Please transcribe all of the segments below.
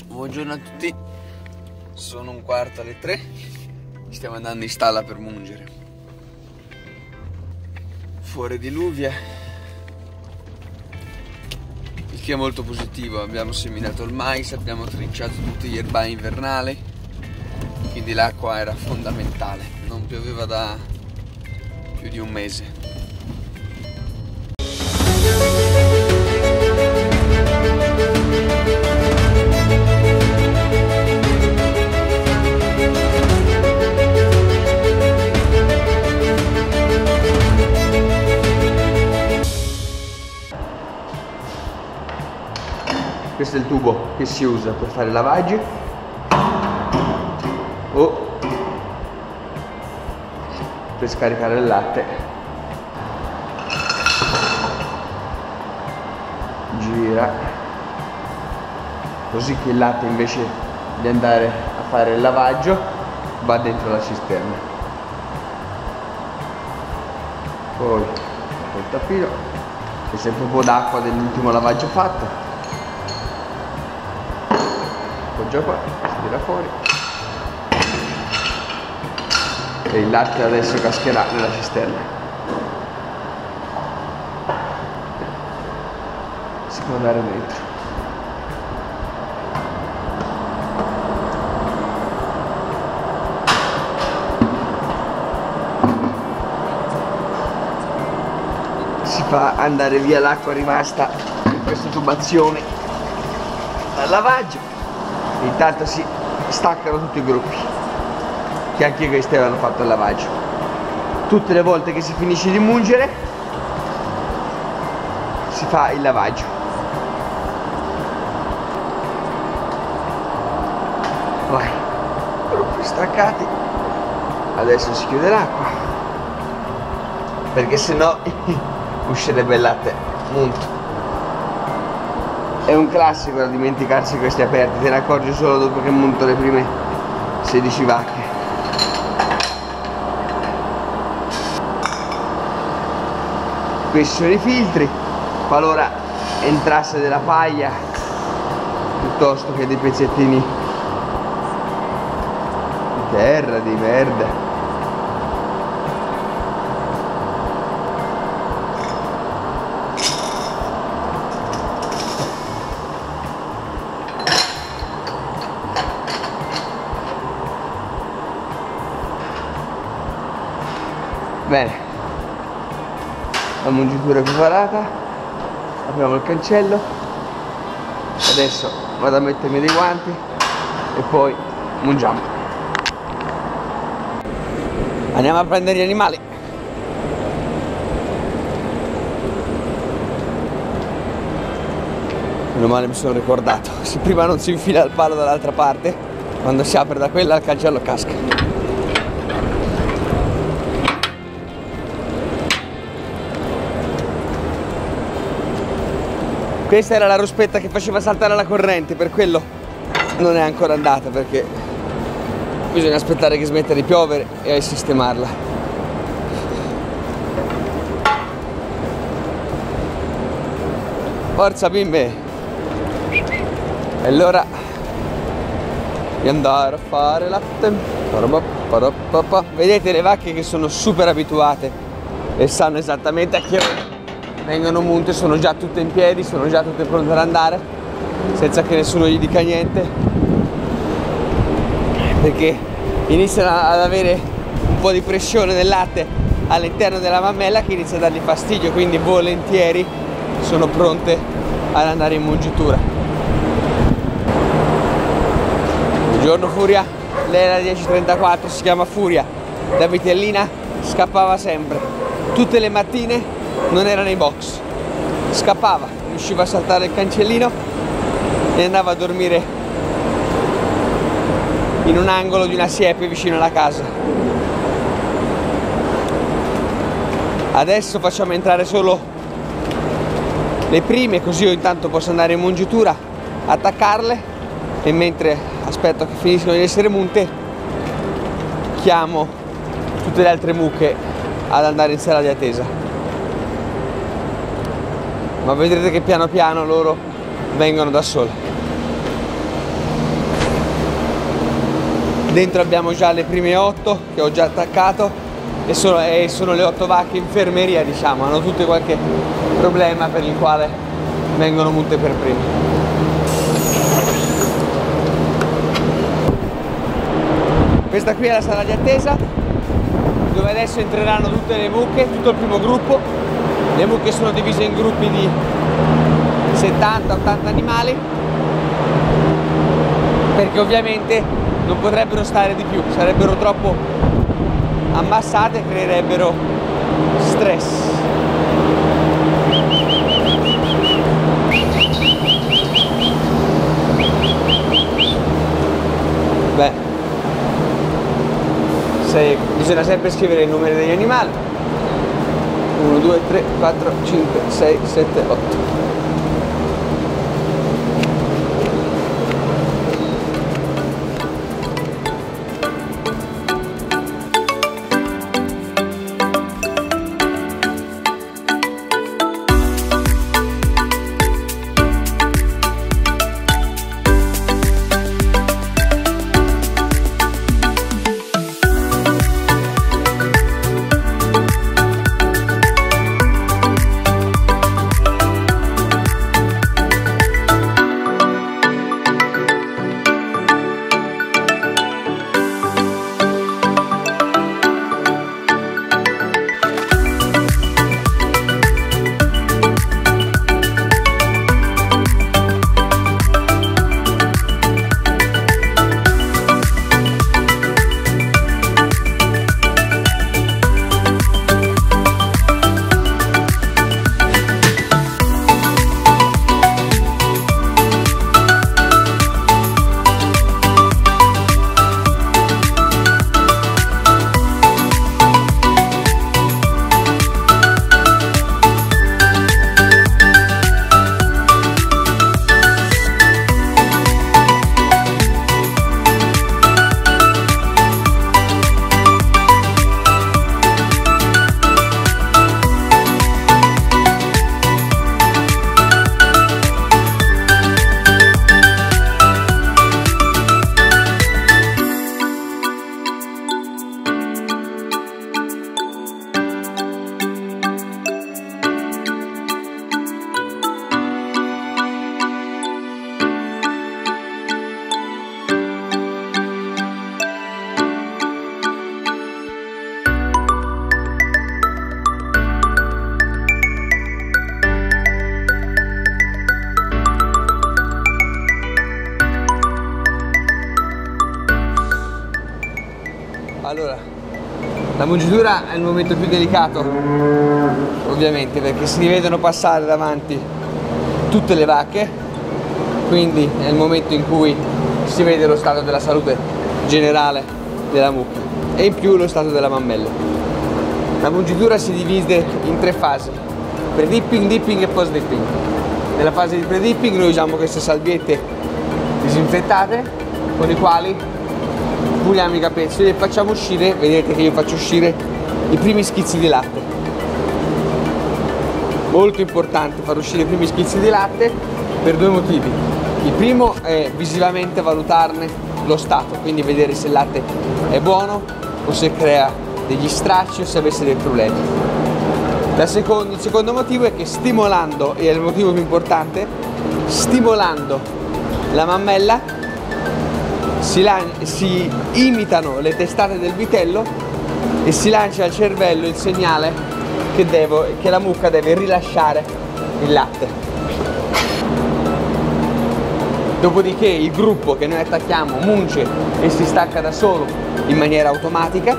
Buongiorno a tutti, sono 2:15 stiamo andando in stalla per mungere. Fuori diluvia, il che è molto positivo. Abbiamo seminato il mais, abbiamo trinciato tutti gli erbai invernali, quindi l'acqua era fondamentale. Non pioveva da più di un mese. Questo è il tubo che si usa per fare lavaggi o per scaricare il latte. Gira così che il latte, invece di andare a fare il lavaggio, va dentro la cisterna. Poi il tappino, c'è sempre un po' d'acqua dell'ultimo lavaggio fatto. Appoggia qua, si tira fuori e il latte adesso cascherà nella cisterna. Si può andare dentro. Si fa andare via l'acqua rimasta in queste tubazioni dal lavaggio. Intanto si staccano tutti i gruppi che anche questi avevano fatto il lavaggio. Tutte le volte che si finisce di mungere si fa il lavaggio. Vai, gruppi staccati. Adesso si chiude l'acqua, perché sennò uscirebbe il latte munto. È un classico da dimenticarsi questi aperti, te ne accorgi solo dopo che monto le prime 16 vacche. Questi sono i filtri, qualora entrasse della paglia piuttosto che dei pezzettini di terra, di merda. Bene, la mungitura è preparata, apriamo il cancello, adesso vado a mettermi dei guanti e poi mungiamo. Andiamo a prendere gli animali. Meno male mi sono ricordato, se prima non si infila il palo dall'altra parte, quando si apre da quella il cancello casca. Questa era la ruspetta che faceva saltare la corrente, per quello non è ancora andata, perché bisogna aspettare che smetta di piovere e sistemarla. Forza bimbe! È l'ora di andare a fare latte. Vedete le vacche che sono super abituate e sanno esattamente a che ora vengono munte, sono già tutte in piedi, sono già tutte pronte ad andare senza che nessuno gli dica niente, perché iniziano ad avere un po' di pressione del latte all'interno della mammella che inizia a dargli fastidio, quindi volentieri sono pronte ad andare in mungitura. Buongiorno Furia, lei era 10:34, si chiama Furia, da vitellina scappava sempre, tutte le mattine non era nei box, scappava, riusciva a saltare il cancellino e andava a dormire in un angolo di una siepe vicino alla casa. Adesso facciamo entrare solo le prime, così io intanto posso andare in mungitura, attaccarle e mentre aspetto che finiscono di essere munte chiamo tutte le altre mucche ad andare in sala di attesa. ma vedrete che piano piano loro vengono da sole. Dentro abbiamo già le prime 8 che ho già attaccato e sono le 8 vacche infermeria, diciamo, hanno tutte qualche problema per il quale vengono munte per prime. Questa qui è la sala di attesa, dove adesso entreranno tutte le mucche, tutto il primo gruppo. Le mucche sono divise in gruppi di 70-80 animali, perché ovviamente non potrebbero stare di più, sarebbero troppo ammassate e creerebbero stress. Beh, bisogna sempre scrivere i numeri degli animali. 1, 2, 3, 4, 5, 6, 7, 8. Allora, la mungitura è il momento più delicato, ovviamente, perché si vedono passare davanti tutte le vacche, quindi è il momento in cui si vede lo stato della salute generale della mucca e in più lo stato della mammella. La mungitura si divide in 3 fasi: pre-dipping, dipping e post-dipping. Nella fase di pre-dipping noi usiamo queste salviette disinfettate con le quali puliamo i capezzoli e facciamo uscire, vedete che io faccio uscire i primi schizzi di latte. Molto importante far uscire i primi schizzi di latte per 2 motivi. Il primo è visivamente valutarne lo stato, quindi vedere se il latte è buono o se crea degli stracci o se avesse dei problemi. Il secondo motivo è che stimolando, e è il motivo più importante, stimolando la mammella si imitano le testate del vitello e si lancia al cervello il segnale che la mucca deve rilasciare il latte. Dopodiché il gruppo che noi attacchiamo munge e si stacca da solo in maniera automatica,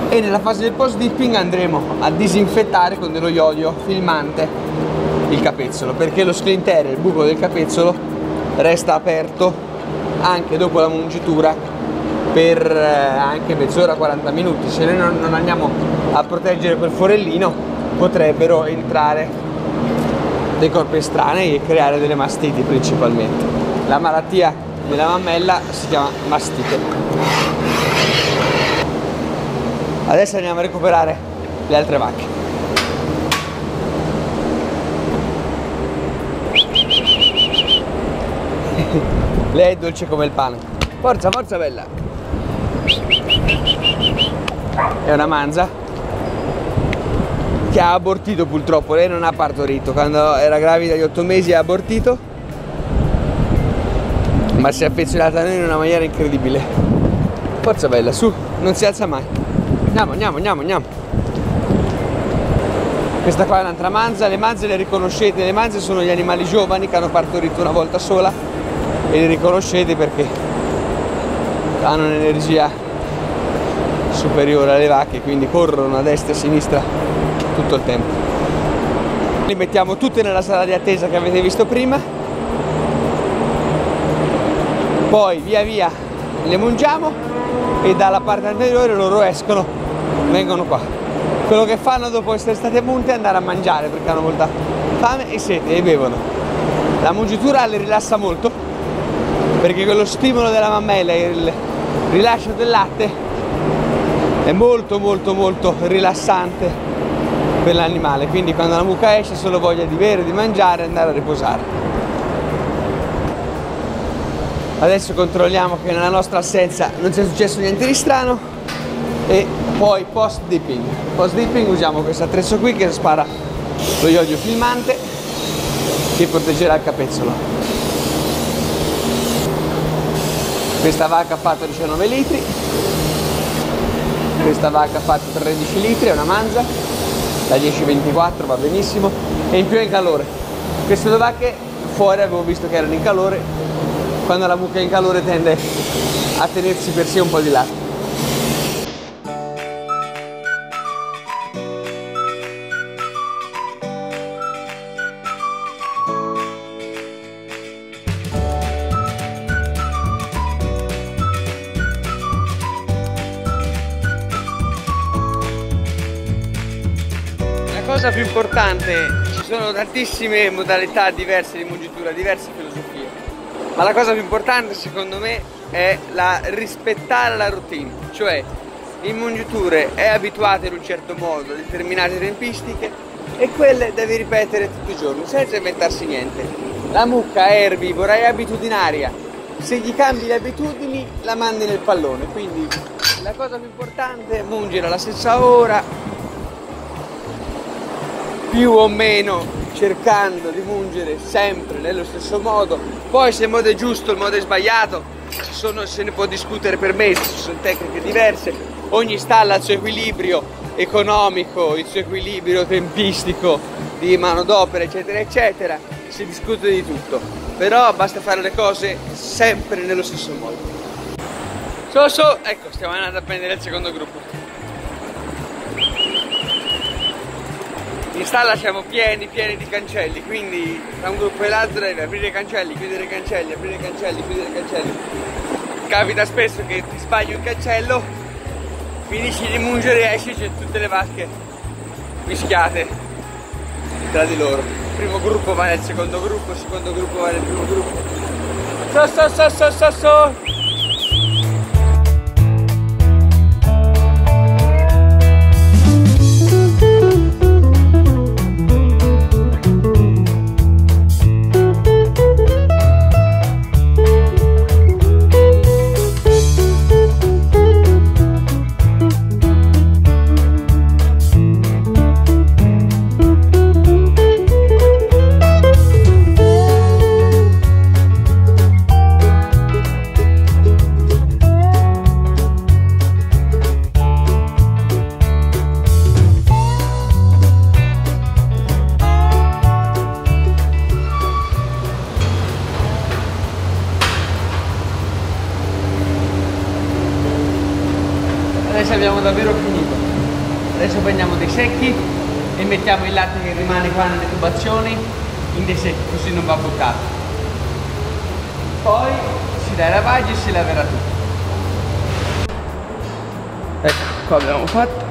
e nella fase del post dipping andremo a disinfettare con dello iodio filmante il capezzolo, perché lo sclintere, il buco del capezzolo, resta aperto anche dopo la mungitura per anche mezz'ora, 40 minuti. Se noi non andiamo a proteggere quel forellino, potrebbero entrare dei corpi estranei e creare delle mastiti principalmente. La malattia della mammella si chiama mastite. Adesso andiamo a recuperare le altre vacche. Lei è dolce come il pane. Forza, forza bella. È una manza che ha abortito purtroppo. Lei non ha partorito. Quando era gravida di 8 mesi ha abortito, ma si è affezionata a noi in una maniera incredibile. Forza bella, su, non si alza mai. Andiamo, andiamo, andiamo, andiamo. Questa qua è un'altra manza. Le manze le riconoscete, le manze sono gli animali giovani che hanno partorito una volta sola e li riconoscete perché hanno un'energia superiore alle vacche, quindi corrono a destra e a sinistra tutto il tempo. Li mettiamo tutte nella sala di attesa che avete visto prima, poi via via le mungiamo e dalla parte anteriore loro escono, vengono qua. Quello che fanno dopo essere state munte è andare a mangiare perché hanno molta fame e sete e bevono. La mungitura le rilassa molto perché con lo stimolo della mammella e il rilascio del latte è molto molto molto rilassante per l'animale, quindi quando la mucca esce ha solo voglia di bere, di mangiare e andare a riposare. Adesso controlliamo che nella nostra assenza non sia successo niente di strano e poi post dipping. Post dipping usiamo questo attrezzo qui che spara lo iodio filmante che proteggerà il capezzolo. Questa vacca ha fatto 19 litri, questa vacca ha fatto 13 litri, è una manza, da 10-24 va benissimo e in più è in calore. Queste due vacche fuori avevo visto che erano in calore, quando la mucca è in calore tende a tenersi per sé un po' di latte. La cosa più importante, ci sono tantissime modalità diverse di mungitura, diverse filosofie, ma la cosa più importante secondo me è rispettare la routine, cioè in mungiture è abituato in un certo modo a determinate tempistiche e quelle devi ripetere tutti i giorni senza inventarsi niente. La mucca è erbivora, è abitudinaria, se gli cambi le abitudini la mandi nel pallone, quindi la cosa più importante è mungere alla stessa ora, più o meno cercando di mungere sempre nello stesso modo. Poi se il modo è giusto, il modo è sbagliato, se ne può discutere per mesi, ci sono tecniche diverse, ogni stalla ha il suo equilibrio economico, il suo equilibrio tempistico di manodopera eccetera eccetera, si discute di tutto, però basta fare le cose sempre nello stesso modo. Ecco, stiamo andando a prendere il secondo gruppo. In stalla siamo pieni di cancelli, quindi tra un gruppo e l'altro devi aprire i cancelli, chiudere i cancelli, aprire i cancelli, chiudere i cancelli. Capita spesso che ti sbagli un cancello, finisci di mungere e esci, c'è tutte le vacche mischiate tra di loro. Il primo gruppo va nel secondo gruppo, il secondo gruppo va nel primo gruppo. Adesso abbiamo davvero finito. Adesso prendiamo dei secchi e mettiamo il latte che rimane qua nelle tubazioni in dei secchi, così non va buttato. Poi si dà i lavaggi e si laverà tutto. Ecco, qua abbiamo fatto.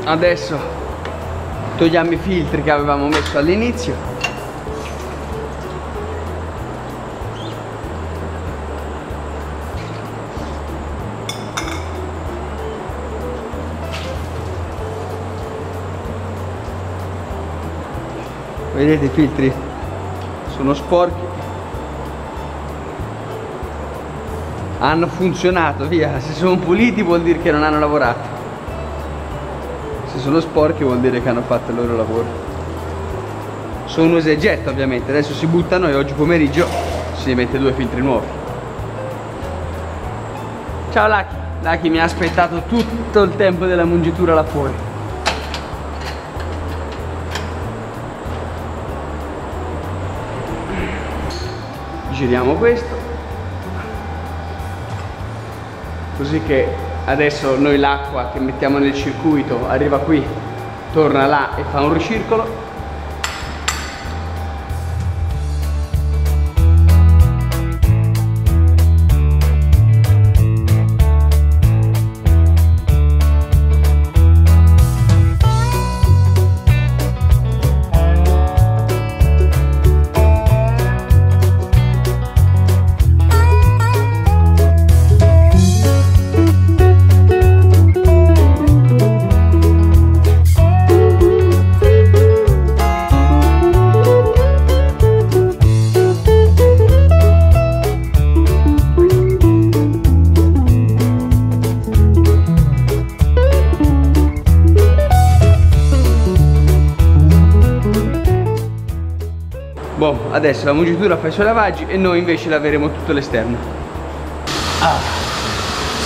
Adesso togliamo i filtri che avevamo messo all'inizio. Vedete i filtri? Sono sporchi. Hanno funzionato, via. Se sono puliti vuol dire che non hanno lavorato. Se sono sporchi vuol dire che hanno fatto il loro lavoro. Sono usa e getta ovviamente. Adesso si buttano e oggi pomeriggio si mette 2 filtri nuovi. Ciao Lucky. Lucky mi ha aspettato tutto il tempo della mungitura là fuori. Giriamo questo, così che adesso noi l'acqua che mettiamo nel circuito arriva qui, torna là e fa un ricircolo. Boh, adesso la mungitura fa i suoi lavaggi e noi invece laveremo tutto l'esterno.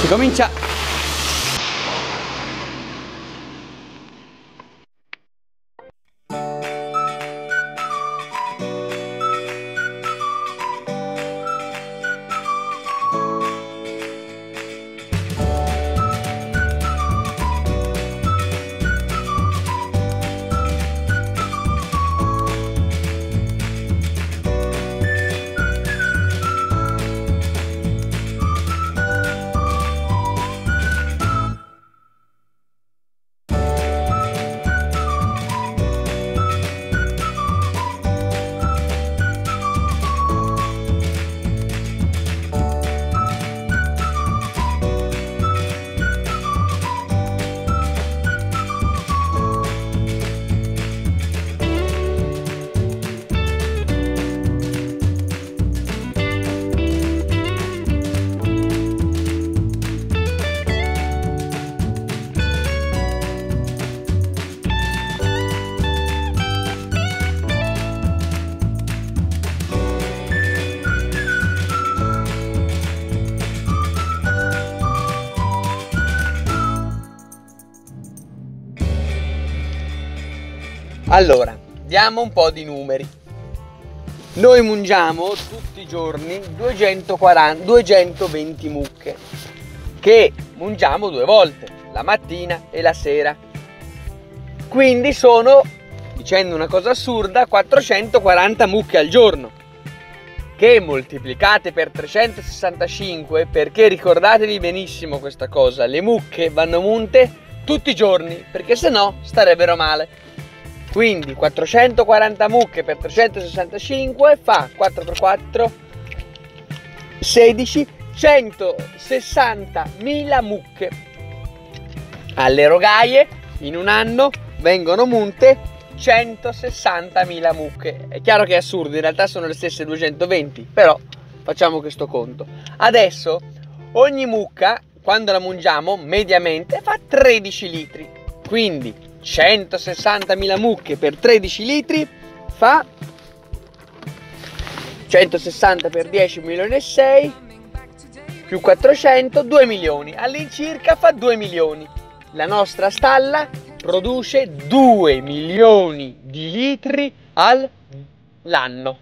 Si comincia! Allora, diamo un po' di numeri. Noi mungiamo tutti i giorni 220 mucche, che mungiamo 2 volte, la mattina e la sera. Quindi sono, dicendo una cosa assurda, 440 mucche al giorno, che moltiplicate per 365, perché ricordatevi benissimo questa cosa: le mucche vanno munte tutti i giorni, perché sennò starebbero male. Quindi 440 mucche per 365 fa 4 per 4 16, 160.000 mucche. Alle rogaie in un anno vengono munte 160.000 mucche. È chiaro che è assurdo, in realtà sono le stesse 220, però facciamo questo conto. Adesso ogni mucca, quando la mungiamo, mediamente fa 13 litri. Quindi 160.000 mucche per 13 litri fa 160 per 10, 1 milione e 6 più 400, 2 milioni. All'incirca fa 2 milioni. La nostra stalla produce 2 milioni di litri all'anno.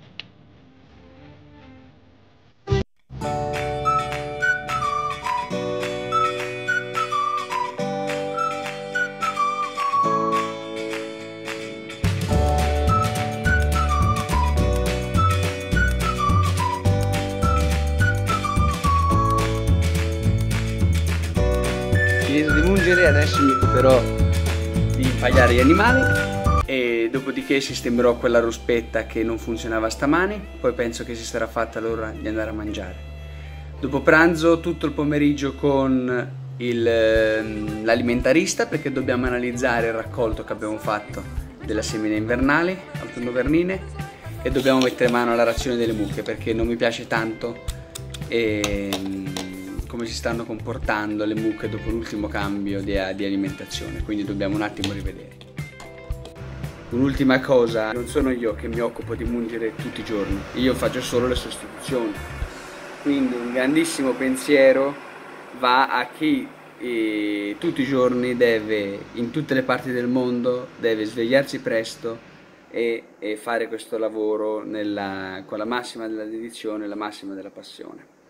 Finito di mungere, adesso mi occuperò di impagliare gli animali e dopodiché sistemerò quella ruspetta che non funzionava stamani, poi penso che si sarà fatta l'ora di andare a mangiare. Dopo pranzo tutto il pomeriggio con l'alimentarista, perché dobbiamo analizzare il raccolto che abbiamo fatto della semina invernale, autunno-vernine, e dobbiamo mettere mano alla razione delle mucche perché non mi piace tanto come si stanno comportando le mucche dopo l'ultimo cambio di alimentazione, quindi dobbiamo un attimo rivedere. Un'ultima cosa, non sono io che mi occupo di mungere tutti i giorni, io faccio solo le sostituzioni, quindi un grandissimo pensiero va a chi tutti i giorni deve, in tutte le parti del mondo, deve svegliarsi presto e fare questo lavoro con la massima della dedizione e la massima della passione.